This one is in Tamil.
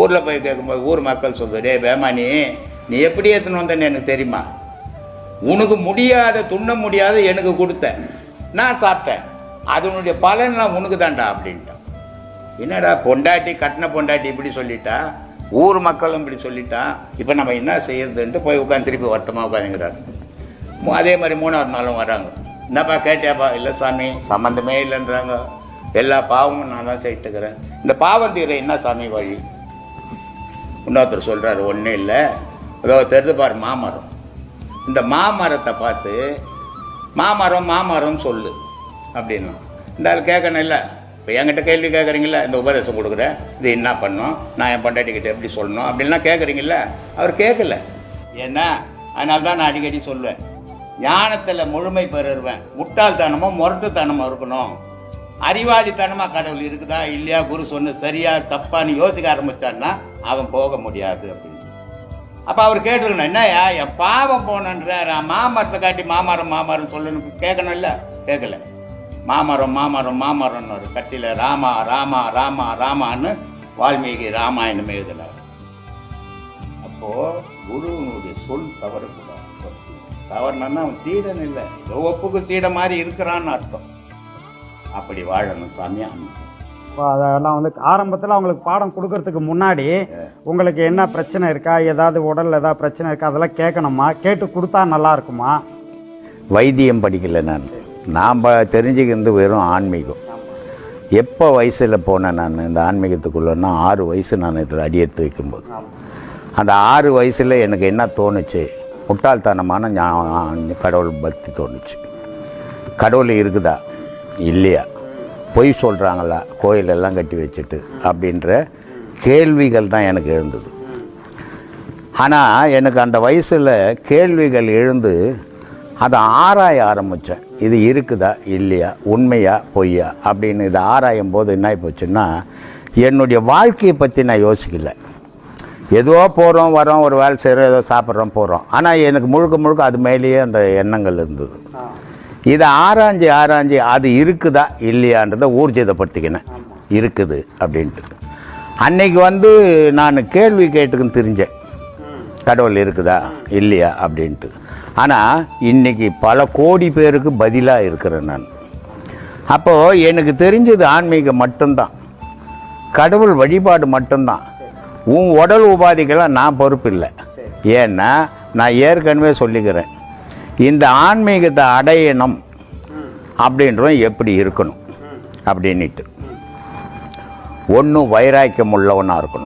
ஊரில் போய் கேட்கும்போது ஊர் மக்கள் சொல்லுது, டே பேமானி நீ எப்படி ஏற்றுன்னு வந்தேன்னு எனக்கு தெரியுமா, உனக்கு முடியாத துண்ண முடியாத எனக்கு கொடுத்த, நான் சாப்பிட்டேன், அதனுடைய பலன்லாம் உனக்கு தான்டா அப்படின்ட்டான். என்னடா பொண்டாட்டி கட்டின பொண்டாட்டி இப்படி சொல்லிட்டா, ஊர் மக்களும் இப்படி சொல்லிட்டான், இப்போ நம்ம என்ன செய்யறதுன்ட்டு போய் உட்காந்து திருப்பி வருத்தமாக உட்காந்துங்கிறாரு. அதே மாதிரி 3வது நாளும் வராங்க. என்னப்பா கேட்டியாப்பா? இல்லை சாமி சம்மந்தமே இல்லைன்றாங்க, எல்லா பாவமும் நான் தான் செய்துக்கிறேன், இந்த பாவம் தீர என்ன சாமி வழி? இன்னொருத்தர் சொல்கிறாரு, ஒன்றும் இல்லை, ஏதோ தெரிஞ்சு பாரு மாமரம், இந்த மாமரத்தை பார்த்து மாமரம் மாமரம் சொல்லு அப்படின்னா. இந்த ஆள் கேட்கணும் இல்லை, இப்போ என்கிட்ட கேள்வி கேட்குறீங்களா, இந்த உபதேசம் கொடுக்குறேன், இது என்ன பண்ணணும், நான் என் பொண்டாட்டிக்கிட்ட எப்படி சொல்லணும் அப்படின்லாம் கேட்குறீங்களா? அவர் கேட்கல. ஏன்னா அதனால தான் நான் அடிக்கடி சொல்லுவேன், ஞானத்தில் முழுமை பெறுவேன், முட்டாள்தனமோ முரட்டுத்தனமோ இருக்கணும், அறிவாளித்தனமாக கடவுள் இருக்குதா இல்லையா, குரு சொன்ன சரியா தப்பான்னு யோசிக்க ஆரம்பிச்சான்னா அவன் போக முடியாது அப்படின்னு. அப்போ அவர் கேட்டுக்கணும், என்னையா என் பாவம் போனன்ற மாமரத்தை காட்டி மாமரம் மாமரம் சொல்லணும் கேட்கணும் இல்லை, கேட்கல. மாமரம் மாமரம் மாமரம்னு ஒரு கட்சியில் ராமா ராமா ராமா ராமான்னு வால்மீகி ராமாயணம் எழுதலை. அப்போது குருவனுடைய சொல் தவறக்கூடாது. தவறுனா அவன் சீடன் இல்லை, ஒப்புக்கு சீட மாதிரி இருக்கிறான்னு அர்த்தம். அப்படி வாழணும் சாமியா. அதெல்லாம் வந்து ஆரம்பத்தில் அவங்களுக்கு பாடம் கொடுக்கறதுக்கு முன்னாடி உங்களுக்கு என்ன பிரச்சனை இருக்கா, ஏதாவது உடலில் ஏதாவது பிரச்சனை இருக்கா, அதெல்லாம் கேட்கணுமா, கேட்டு கொடுத்தா நல்லா இருக்குமா? வைத்தியம் படிக்கலை நான் தெரிஞ்சுக்கிறது வெறும் ஆன்மீகம். எப்போ வயசில் போனேன் நான் இந்த ஆன்மீகத்துக்குள்ளேன்னா 6 வயசு நான் இதில் அடியெடுத்து வைக்கும்போது. அந்த 6 வயசில் எனக்கு என்ன தோணுச்சு, முட்டாள்தனமான கடவுள் பக்தி தோணுச்சு. கடவுள் இருக்குதா இல்லையா, பொய் சொல்கிறாங்களா கோயிலெல்லாம் கட்டி வச்சுட்டு அப்படின்ற கேள்விகள் தான் எனக்கு எழுந்தது. ஆனால் எனக்கு அந்த வயசில் கேள்விகள் எழுந்து அதை ஆராய ஆரம்பித்தேன், இது இருக்குதா இல்லையா, உண்மையா பொய்யா அப்படின்னு. இதை ஆராயும் போது என்ன போச்சுன்னா, என்னுடைய வாழ்க்கையை பற்றி நான் யோசிக்கலை. ஏதோ போகிறோம் வரோம், ஒரு வேலை செய்கிறோம், ஏதோ சாப்பிட்றோம் போகிறோம், ஆனால் எனக்கு முழுக்க முழுக்க அது மேலேயே அந்த எண்ணங்கள் இருந்தது. இதை ஆராய்ஞ்சி ஆராய்ஞ்சி அது இருக்குதா இல்லையான்றதை ஊர்ஜிதப்படுத்திக்கினேன், இருக்குது அப்படின்ட்டு. அன்னைக்கு வந்து நான் கேள்வி கேட்டுக்குன்னு தெரிஞ்சேன், கடவுள் இருக்குதா இல்லையா அப்படின்ட்டு. ஆனால் இன்றைக்கி பல கோடி பேருக்கு பதிலாக இருக்கிறேன் நான். அப்போது எனக்கு தெரிஞ்சது ஆன்மீகம் மட்டும்தான், கடவுள் வழிபாடு மட்டும்தான். உன் உடல் உபாதிக்கெல்லாம் நான் பொறுப்பு இல்லை. ஏன்னா நான் ஏற்கனவே சொல்லிக்கிறேன், இந்த ஆன்மீகத்தை அடையணும் அப்படின்றவன் எப்படி இருக்கணும் அப்படின்ட்டு, ஒன்றும் வைராக்கியம் உள்ளவனாக இருக்கணும்.